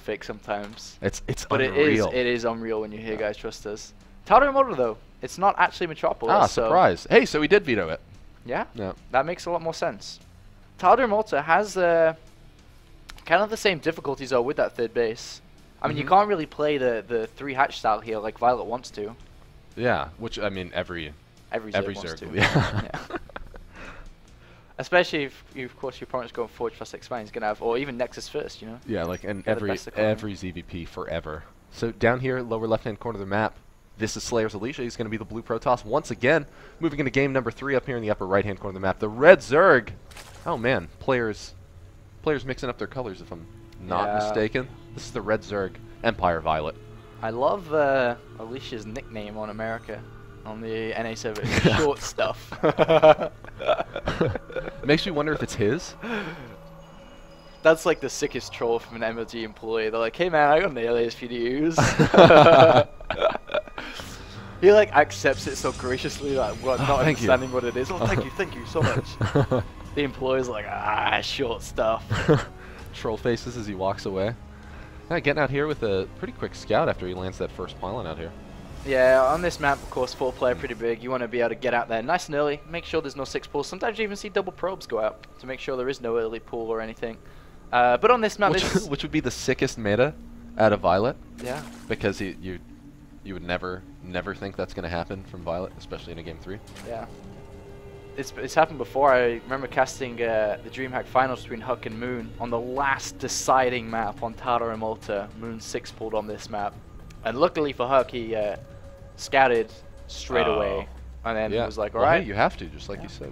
fake sometimes. It's but unreal. it is unreal when you hear guys trust us. Taro Moto though, it's not actually Metropolis. Ah, so surprise. Hey, so he did veto it. yeah, Yeah. that makes a lot more sense. Taro Moto has kind of the same difficulties though with that third base. I mean, you can't really play the 3 hatch style here like Violet wants to. Yeah, which I mean every Zerg wants Zerg, to. yeah. Yeah. Especially if of course your opponent's going Forge plus expand, he's gonna have, or even Nexus first, you know. Yeah, like and Get the best economy. every ZVP forever. So down here, lower left-hand corner of the map, this is Slayer's Alicia. He's going to be the blue Protoss once again. Moving into game number 3 up here in the upper right-hand corner of the map. The red Zerg. Oh man, players mixing up their colors if I'm not mistaken. This is the red Zerg Empire Violet. I love Alicia's nickname on America, on the NA server. Short stuff. It makes me wonder if it's his. That's like the sickest troll from an MLG employee. They're like, hey man, I got an alias for you to use. He like accepts it so graciously, like not understanding what it is. Oh, thank you so much. The employee's like, short stuff. Troll faces as he walks away. Getting out here with a pretty quick scout after he lands that first pylon out here. Yeah, on this map, of course, 4-player pretty big. You want to be able to get out there nice and early, make sure there's no 6 pulls. Sometimes you even see double probes go out to make sure there is no early pull or anything. But on this map, which would be the sickest meta out of Violet. Yeah. Because you would never think that's going to happen from Violet, especially in a game 3. Yeah. It's happened before. I remember casting the DreamHack finals between Huck and Moon on the last deciding map on Taro and Malta. Moon 6 pulled on this map. And luckily for Huck, he scouted straight away. And then was like, alright. Hey, you have to, just like you said.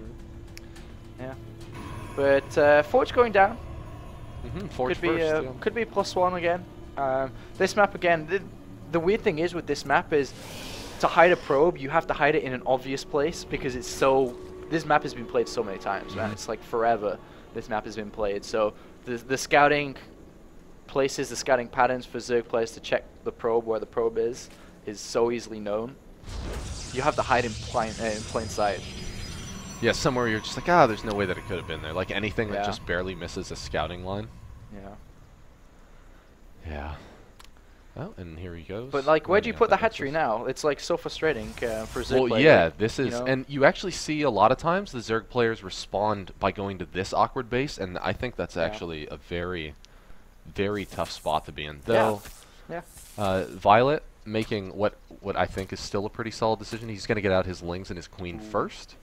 Yeah. But Forge going down. Forge could be first, could be +1 again. This map again. The weird thing is with this map is to hide a probe, you have to hide it in an obvious place because it's so. This map has been played so many times, man. It's like forever. This map has been played. So the scouting places, the scouting patterns for Zerg players to check the probe where the probe is so easily known. You have to hide in plain sight. Yeah, somewhere you're just like, there's no way that it could have been there. Like anything that just barely misses a scouting line. Yeah. Yeah. Oh, and here he goes. But like, where do you put the hatchery now? It's like so frustrating for Zerg players. Well, yeah, this is, and you actually see a lot of times the Zerg players respond by going to this awkward base, and I think that's actually a very, very tough spot to be in. Though, Violet making what I think is still a pretty solid decision. He's going to get out his lings and his queen first,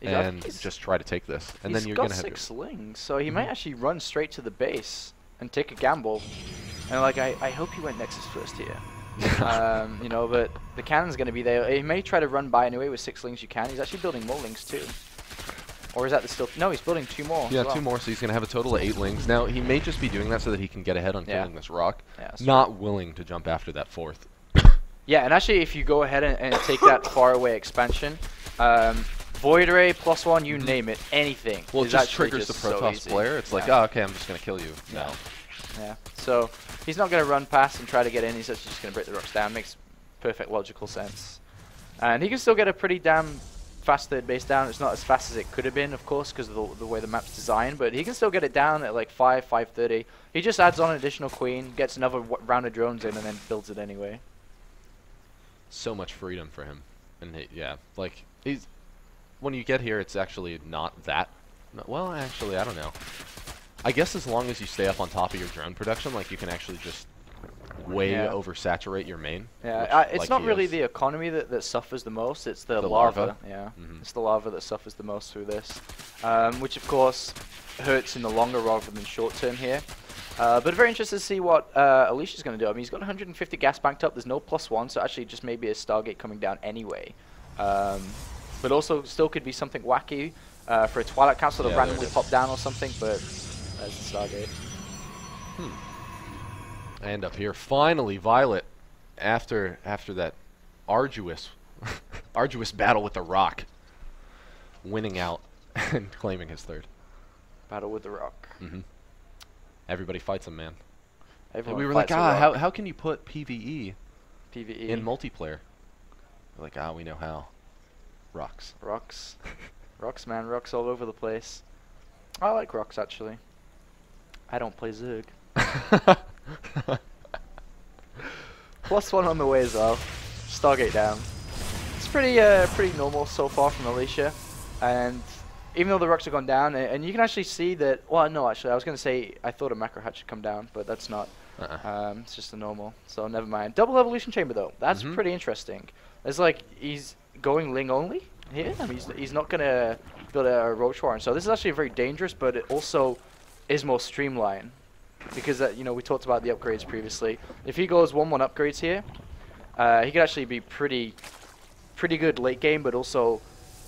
and just try to take this, and then you're going to have 6 lings, so he might actually run straight to the base and take a gamble. And like, I hope he went Nexus first here. You know, but the cannon's going to be there. He may try to run by anyway with 6 lings you can. He's actually building more lings too. Or is that still... No, he's building 2 more. Yeah, 2 more, so he's going to have a total of 8 lings. Now, he may just be doing that so that he can get ahead on killing this rock. Yeah, not willing to jump after that 4th. Yeah, and actually, if you go ahead and take that far away expansion, Void Ray +1, you name it, anything. Well, it just triggers the Protoss player. It's like, okay, I'm just going to kill you now. Yeah, so he's not going to run past and try to get in. He's actually just going to break the rocks down. Makes perfect logical sense. And he can still get a pretty damn fast third base down. It's not as fast as it could have been, of course, because of the way the map's designed. But he can still get it down at like 5:30. He just adds on an additional queen, gets another round of drones in, and then builds it anyway. So much freedom for him. And like, when you get here, it's actually not that. Well, actually, I don't know. I guess as long as you stay up on top of your drone production, like you can actually just way oversaturate your main. Yeah, it's not really the economy that suffers the most. It's the larva. Yeah, it's the larva that suffers the most through this, which of course hurts in the longer rather than short term here. But very interested to see what Alicia's going to do. I mean, he's got 150 gas banked up. There's no +1, so actually just maybe a Stargate coming down anyway. But also still could be something wacky for a Twilight Council to randomly pop down or something. But that's the Stargate. And up here, finally, Violet, after that arduous battle with the rock, winning out and claiming his 3rd. Battle with the rock. Everybody fights him, man. Everyone we were like, how can you put PvE in multiplayer? We're like, we know how. Rocks. Rocks. Rocks, man. Rocks all over the place. I like rocks, actually. I don't play Zerg. +1 on the way as well. Stargate down. It's pretty normal so far from Alicia, and even though the rocks have gone down, and you can actually see that. Well, no, actually, I was going to say I thought a macro hatch should come down, but that's not. It's just a normal, so never mind. Double evolution chamber though, that's pretty interesting. It's like he's going Ling only here. I mean, he's not going to build a Roach Warren, so this is actually very dangerous, but it also is more streamlined because you know, we talked about the upgrades previously. If he goes 1/1 upgrades here, he could actually be pretty good late game, but also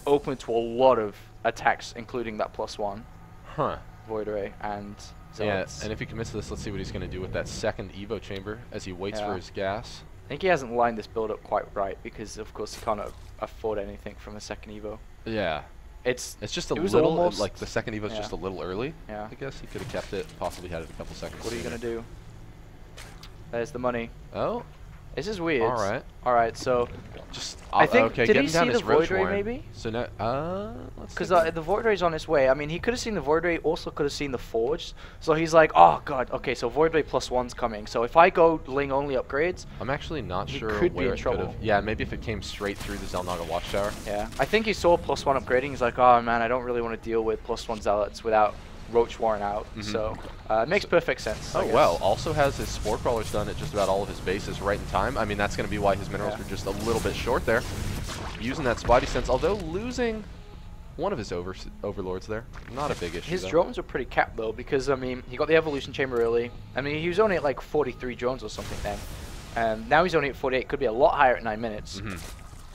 open to a lot of attacks, including that +1. Void Ray and Zealots. Yeah, and if he commits to this, let's see what he's going to do with that second Evo chamber as he waits for his gas. I think he hasn't lined this build up quite right because, of course, he can't afford anything from the second Evo. Yeah. It's just a little, like the second Evo's just a little early. Yeah. I guess he could have kept it, possibly had it a couple seconds. What are you going to do? There's the money. Oh. This is weird. Alright, so just I think okay, did he getting down see his the Void Roach Ray Warren. maybe? So now because the Void Ray's on its way. I mean, he could have seen the Void Ray, also could have seen the Forge. So he's like, oh god, okay, so Void Ray +1's coming. So if I go Ling only upgrades, I'm actually not sure could where be in it trouble. Could have. Yeah, maybe if it came straight through the Zelnaga Watchtower. Yeah, I think he saw +1 upgrading. He's like, oh man, I don't really want to deal with +1 Zealots without Roach Warren out. So it makes perfect sense. Oh well, also has his Spore Crawlers done at just about all of his bases right in time. I mean, that's going to be why his minerals were just a little bit short there. Using that Spidey Sense, although losing one of his Overlords there. Not a big issue. His drones are pretty capped though, because I mean, he got the Evolution Chamber early. I mean, he was only at like 43 drones or something then. And now he's only at 48, could be a lot higher at 9 minutes.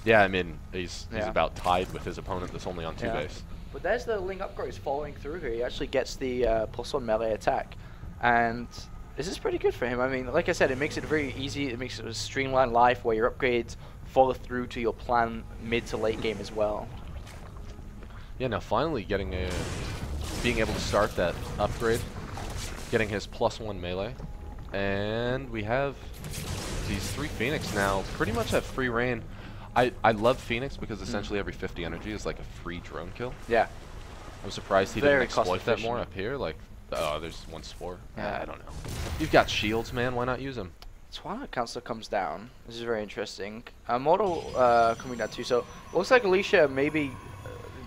Yeah, I mean, he's about tied with his opponent that's only on 2 base. But there's the Ling upgrades following through here. He actually gets the +1 melee attack. And this is pretty good for him. I mean, like I said, it makes it very easy. It makes it a streamlined life where your upgrades follow through to your plan mid to late game as well. Yeah, now finally getting being able to start that upgrade, getting his +1 melee. And we have these 3 Phoenix now pretty much have free reign. I love Phoenix because essentially every 50 energy is like a free drone kill. Yeah. I'm surprised he didn't exploit that more up here. Like, oh, there's 1 Spore. I don't know. You've got shields, man. Why not use them? Twilight Counselor comes down. This is very interesting. Mortal coming down too. So looks like Alicia maybe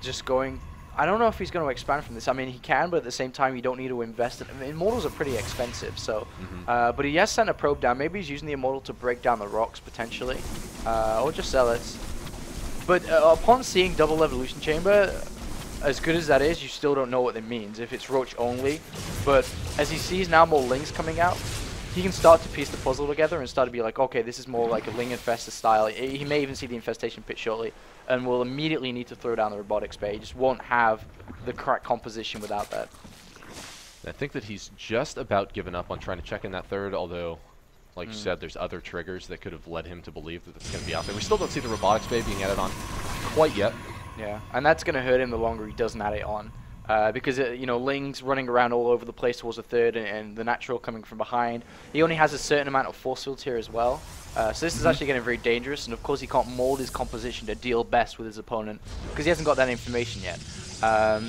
just going. I don't know if he's going to expand from this. I mean, he can, but at the same time, you don't need to invest in. I mean, Immortals are pretty expensive, so. But he has sent a probe down. Maybe he's using the Immortal to break down the rocks potentially, or just sell it. But upon seeing double evolution chamber, as good as that is, you still don't know what it means if it's Roach only. But as he sees now more Lings coming out, he can start to piece the puzzle together and start to be like, okay, this is more like a Ling Infestor style. He may even see the Infestation Pit shortly, and will immediately need to throw down the Robotics Bay. He just won't have the correct composition without that. I think that he's just about given up on trying to check in that third, although, like you said, there's other triggers that could have led him to believe that it's going to be out there. We still don't see the Robotics Bay being added on quite yet. Yeah, and that's going to hurt him the longer he doesn't add it on. Because, you know, Ling's running around all over the place towards the third, and the natural coming from behind. He only has a certain amount of force fields here as well. So this is actually getting very dangerous, and of course he can't mold his composition to deal best with his opponent, because he hasn't got that information yet.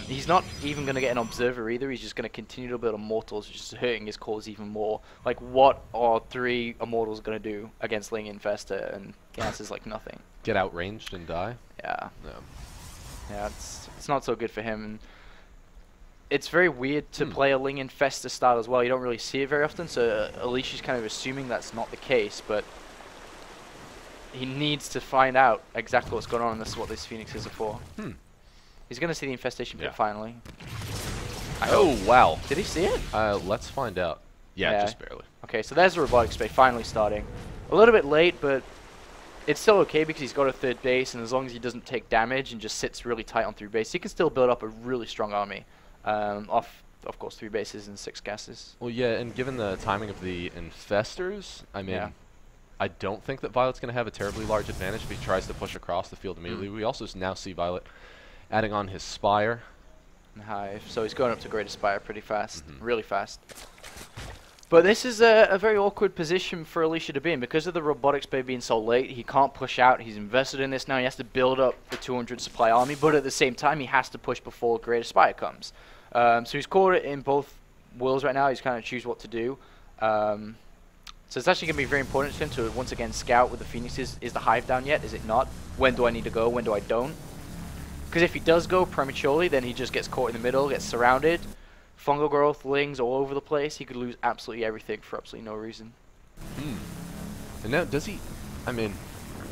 He's not even going to get an Observer either. He's just going to continue to build Immortals, which is hurting his cause even more. Like, what are 3 Immortals going to do against Ling Infestor? And the answer's like nothing. Get outranged and die? Yeah. Yeah, it's not so good for him. And it's very weird to play a Ling Infestor style as well. You don't really see it very often, so Alicia's kind of assuming that's not the case, but he needs to find out exactly what's going on, and this is what these Phoenixes are for. He's going to see the Infestation Pit finally. Oh, wow. Did he see it? Let's find out. Yeah, just barely. Okay, so there's the Robotics Bay finally starting. A little bit late, but it's still okay because he's got a third base, and as long as he doesn't take damage and just sits really tight on 3 base, he can still build up a really strong army. Off, of course, 3 bases and 6 gases. Well, yeah, and given the timing of the Infestors, I mean, I don't think that Violet's going to have a terribly large advantage if he tries to push across the field immediately. We also now see Violet adding on his Spire. And Hive, so he's going up to Greater Spire pretty fast, really fast. But this is a very awkward position for Alicia to be in. Because of the Robotics Bay being so late, he can't push out. He's invested in this now. He has to build up the 200 supply army, but at the same time, he has to push before Greater Spire comes. So he's caught in both worlds right now. He's kind of choose what to do. So it's actually going to be very important to him to once again scout with the Phoenixes. Is the hive down yet? Is it not? When do I need to go? When do I don't? Because if he does go prematurely, then he just gets caught in the middle, gets surrounded. Fungal growth, lings all over the place. He could lose absolutely everything for absolutely no reason. And now, does he... I mean,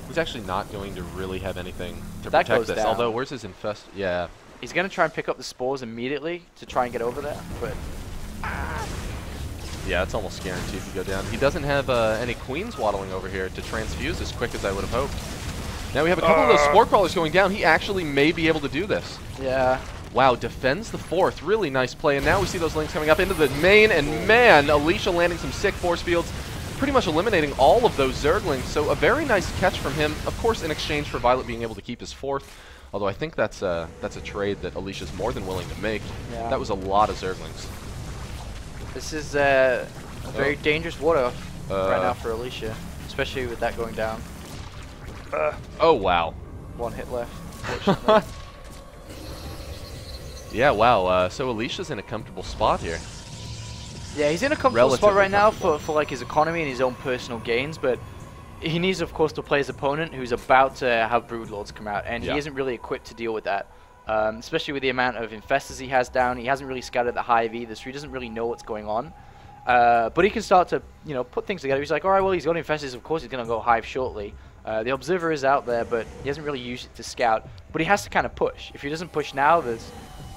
he's actually not going to really have anything to protect this. Down. Although, where's his infest? Yeah. He's going to try and pick up the spores immediately to try and get over there, but... Yeah, it's almost guaranteed to go down. He doesn't have any queens waddling over here to transfuse as quick as I would have hoped. Now we have a couple of those spore crawlers going down. He actually may be able to do this. Yeah. Wow, defends the fourth. Really nice play. And now we see those links coming up into the main. And man, Alicia landing some sick force fields, pretty much eliminating all of those Zerglings. So a very nice catch from him. Of course, in exchange for Violet being able to keep his fourth. Although I think that's a trade that Alicia's more than willing to make. Yeah. That was a lot of Zerglings. This is a very dangerous water right now for Alicia, especially with that going down. Oh, wow. One hit left, fortunately. Yeah, wow. So Alicia's in a comfortable spot here. Yeah, he's in a comfortable spot right now for like his economy and his own personal gains, but he needs, of course, to play his opponent who's about to have Broodlords come out, and he isn't really equipped to deal with that. Especially with the amount of infestors he has down. He hasn't really scouted the hive either, so he doesn't really know what's going on. But he can start to, put things together. He's like, all right, well, he's got infestors. Of course, he's going to go hive shortly. The observer is out there, but he hasn't really used it to scout. But he has to kind of push. If he doesn't push now, the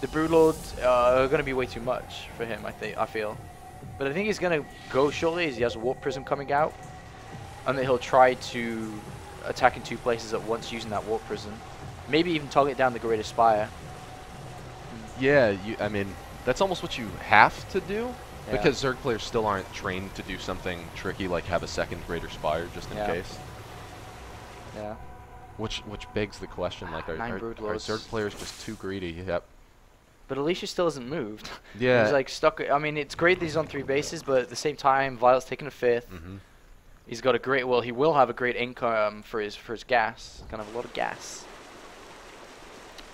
Broodlords are going to be way too much for him, I feel. But I think he's going to go shortly as he has a Warp Prism coming out. And then he'll try to attack in two places at once using that Warp Prism. Maybe even target down the Greater Spire. Yeah, I mean, that's almost what you have to do. Yeah. Because Zerg players still aren't trained to do something tricky like have a second Greater Spire just in case. Yeah. Which begs the question, like, are Zerg players just too greedy? Yep. But Alicia still hasn't moved. Yeah. He's like stuck. I mean, it's great that he's on 3 bases, but at the same time, Violet's taking a 5th. He's got a great, well, he will have a great income for his gas. Kind of a lot of gas.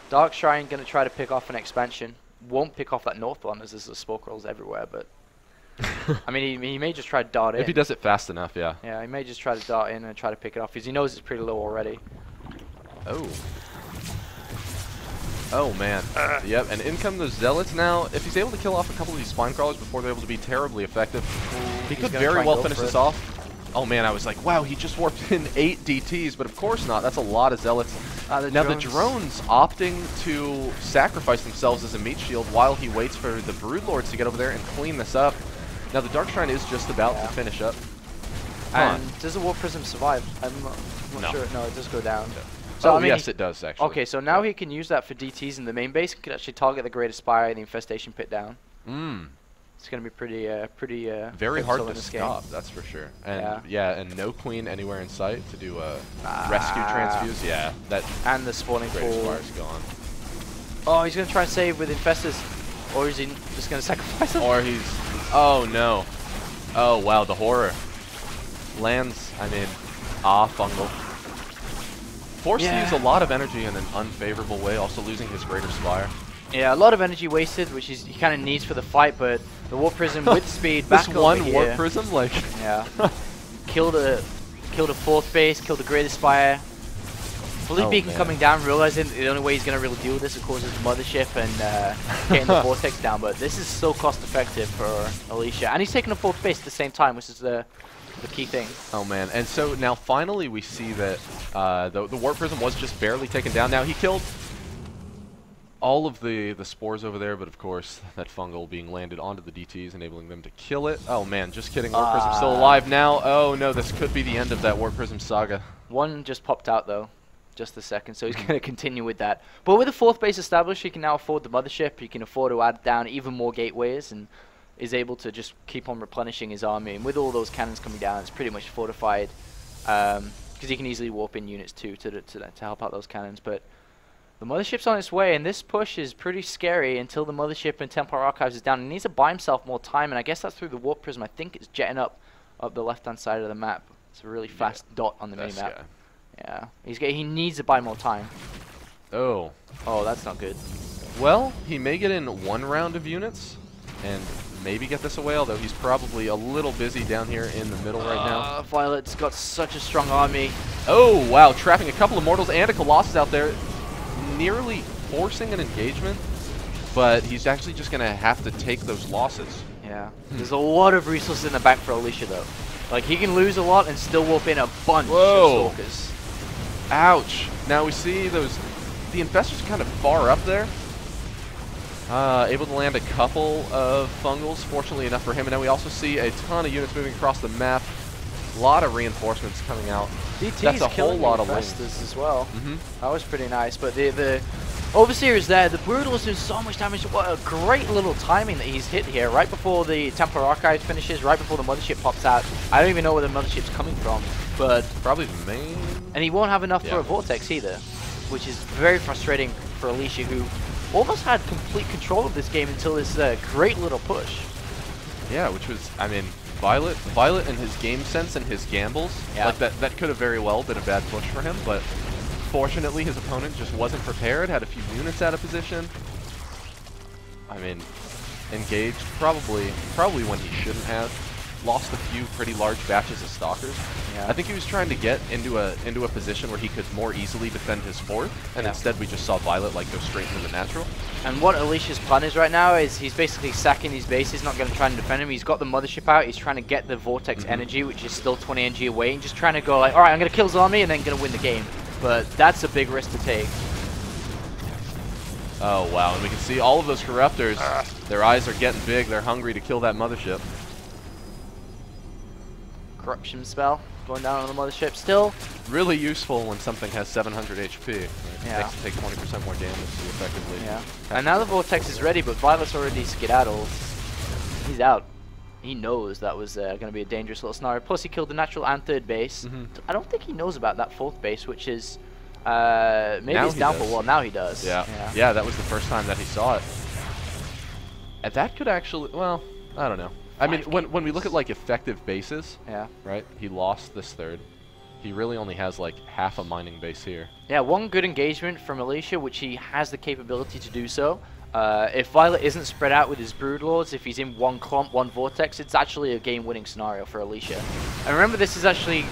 Dark Shrine going to try to pick off an expansion. Won't pick off that north one as there's the smoke rolls everywhere, but... I mean, he may just try to dart in. If he does it fast enough, yeah. Yeah, he may just try to dart in and try to pick it off, because he knows it's pretty low already. Oh. Oh, man. Yep, and in come the Zealots now. If he's able to kill off a couple of these Spine Crawlers before they're able to be terribly effective, he could very well finish this off. Oh, man, I was like, wow, he just warped in 8 DTs, but of course not. That's a lot of Zealots. Now, the drones opting to sacrifice themselves as a meat shield while he waits for the Broodlords to get over there and clean this up. Now, the Dark Shrine is just about to finish up. And does the Warp Prism survive? I'm not sure. No, it does go down. No. So, I mean, yes, it does, actually. Okay, so now he can use that for DTs in the main base. He could actually target the Greater Spire and the Infestation Pit down. It's going to be pretty very hard to stop, that's for sure. And and no queen anywhere in sight to do a rescue transfuse. Yeah, that and the spawning pool is gone. Oh, he's going to try and save with infestors, or is he just going to sacrifice them? Or he's oh no, oh wow, the horror lands. I mean, fungal. Forced to use a lot of energy in an unfavorable way, also losing his Greater Spire. Yeah, a lot of energy wasted, which he kind of needs for the fight, but the Warp Prism with speed back over one here. Warp Prism, like... Yeah. killed a 4th base, killed the Greater Spire. Fully Beacon coming down, realizing the only way he's going to really deal with this, of course, is the Mothership and getting the Vortex down, but this is so cost effective for Alicia. And he's taking a 4th base at the same time, which is the key thing. Oh man, and so now finally we see that the Warp Prism was just barely taken down. Now he killed all of the spores over there, but of course that fungal being landed onto the DTs, enabling them to kill it. Oh man, just kidding. Warp Prism still alive now. Oh no, this could be the end of that Warp Prism saga. One just popped out though, just a second, so he's going to continue with that. But with the 4th base established, he can now afford the Mothership. He can afford to add down even more gateways and is able to just keep on replenishing his army. And with all those cannons coming down, it's pretty much fortified, because he can easily warp in units too to help out those cannons. But the Mothership's on its way, and this push is pretty scary until the Mothership and Templar Archives is down. He needs to buy himself more time, and I guess that's through the Warp Prism. I think it's jetting up the left-hand side of the map. It's a really fast dot on the mini-map. Yeah, he needs to buy more time. Oh, that's not good. Well, he may get in 1 round of units, and maybe get this away, although he's probably a little busy down here in the middle right now. Violet's got such a strong army. Oh, wow, trapping a couple of Mortals and a Colossus out there, nearly forcing an engagement, but he's actually just going to have to take those losses. Yeah, there's a lot of resources in the back for Alicia, though. Like, he can lose a lot and still warp in a bunch of Stalkers. Ouch. Now we see those, the Infestors kind of far up there. Able to land a couple of Fungals, fortunately enough for him. And now we also see a ton of units moving across the map. A lot of reinforcements coming out. DT's a whole lot of Infestors as well. That was pretty nice. But the Overseer is there. The Brutal is doing so much damage. What a great little timing that he's hit here. Right before the Templar Archive finishes, right before the Mothership pops out. I don't even know where the Mothership's coming from. But probably the main. And he won't have enough for a Vortex either. Which is very frustrating for Alicia, who almost had complete control of this game until this great little push. Yeah, which was, I mean, Violet and his game sense and his gambles, like that could have very well been a bad push for him, but fortunately his opponent just wasn't prepared, had a few units out of position. I mean, engaged probably when he shouldn't have. Lost a few pretty large batches of Stalkers. Yeah. I think he was trying to get into a position where he could more easily defend his fort, and instead we just saw Violet like go straight into the natural. And what Alicia's plan is right now is he's basically sacking these bases, not going to try and defend him. He's got the Mothership out, he's trying to get the Vortex energy, which is still 20 energy away, and just trying to go like, alright, I'm going to kill his army and then going to win the game. But that's a big risk to take. Oh wow, and we can see all of those Corruptors, their eyes are getting big, they're hungry to kill that Mothership. Corruption spell going down on the Mothership. Still really useful when something has 700 HP. Right? Yeah. Makes it take 20% more damage to effectively. Yeah. And now the Vortex is ready, but Violet's already skedaddled. He's out. He knows that was going to be a dangerous little scenario. Plus, he killed the natural and third base. I don't think he knows about that fourth base, which is maybe it's down for well. Now he does. Yeah, that was the first time that he saw it. And that could actually, well, I don't know. I mean, when we look at like effective bases, right? He lost this third. He really only has like half a mining base here. Yeah, one good engagement from Alicia, which he has the capability to do so. If Violet isn't spread out with his Broodlords, if he's in one clump, one Vortex, it's actually a game-winning scenario for Alicia. And remember, this is actually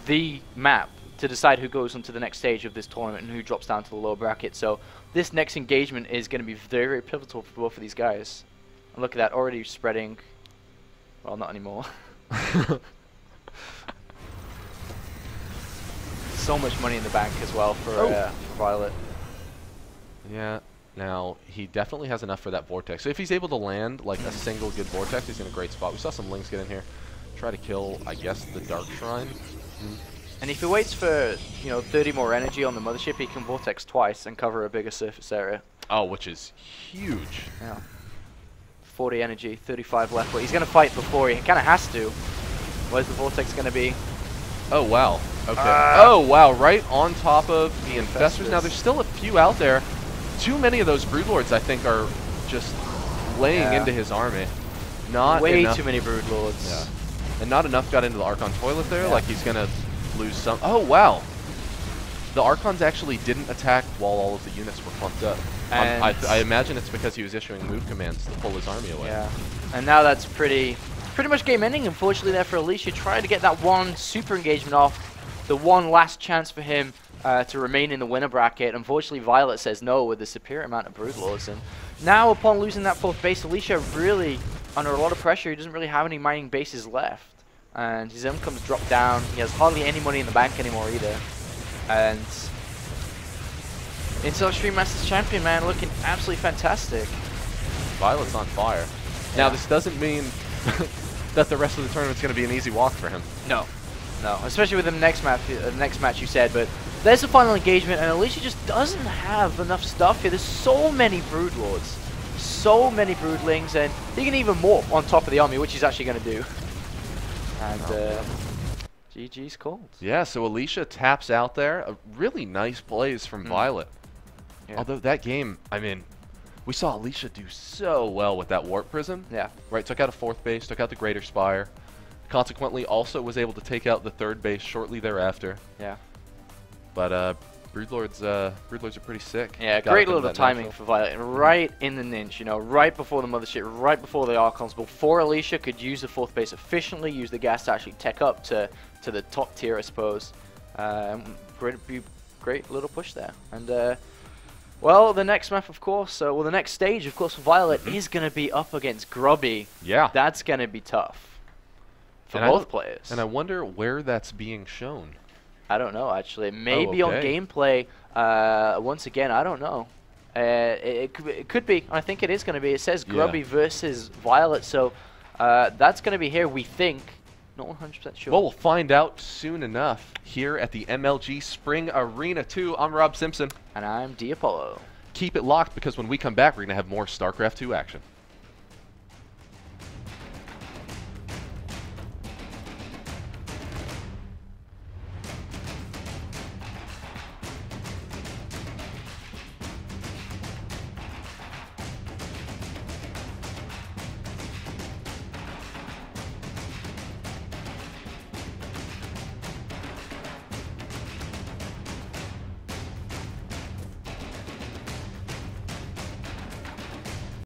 the map to decide who goes on to the next stage of this tournament and who drops down to the lower bracket. So this next engagement is going to be very, very pivotal for both of these guys. And look at that, already spreading. Well, not anymore. So much money in the bank as well for Violet. Yeah, now he definitely has enough for that Vortex. So if he's able to land like a single good Vortex, he's in a great spot. We saw some Lings get in here, try to kill, I guess, the Dark Shrine. And if he waits for, 30 more energy on the Mothership, he can Vortex twice and cover a bigger surface area. Oh, which is huge. Yeah. 40 energy, 35 left, but he's going to fight before he kind of has to. Where's the Vortex going to be? Oh, wow. Okay. Oh, wow, right on top of the Infestors. Now, there's still a few out there. Too many of those Broodlords, I think, are just laying into his army. Not way enough. Too many Broodlords. Yeah. And not enough got into the Archon toilet there, like he's going to lose some. Oh, wow. The Archons actually didn't attack while all of the units were clumped up. I imagine it's because he was issuing move commands to pull his army away. Yeah, and now that's pretty much game ending, unfortunately, there for Alicia. Trying to get that one super engagement off, the one last chance for him to remain in the winner bracket. Unfortunately, Violet says no with the superior amount of Broodlords. And now, upon losing that fourth base, Alicia really under a lot of pressure. He doesn't really have any mining bases left. And his income's dropped down. He has hardly any money in the bank anymore either. And Intel Extreme Masters Champion, man, looking absolutely fantastic. Violet's on fire. Yeah. Now, this doesn't mean that the rest of the tournament's going to be an easy walk for him. No. No, especially with the next match you said, but there's the final engagement, and Alicia just doesn't have enough stuff here. There's so many Broodlords, so many Broodlings, and he can even morph on top of the army, which he's actually going to do. And GG's called. Yeah, so Alicia taps out there. A really nice plays from Violet. Yeah. Although that game, I mean, we saw Alicia do so well with that Warp Prism. Yeah. Right, took out a fourth base, took out the Greater Spire. Consequently, also was able to take out the third base shortly thereafter. Yeah. But Broodlords are pretty sick. Yeah, great little timing for Violet. Right in the ninch, you know, right before the mothership, right before the Archons, before Alicia could use the 4th base efficiently, use the gas to actually tech up to the top tier, I suppose. Great little push there. And, well, the next map, of course, well, the next stage, of course, for Violet is going to be up against Grubby. Yeah. That's going to be tough for both players. And I wonder where that's being shown. I don't know, actually. Maybe on gameplay. Once again, I don't know. It could be. I think it is going to be. It says Grubby versus Violet, so that's going to be here, we think. Not 100% sure. Well, we'll find out soon enough here at the MLG Spring Arena 2. I'm Rob Simpson. And I'm D'Apollo. Keep it locked, because when we come back, we're going to have more StarCraft 2 action.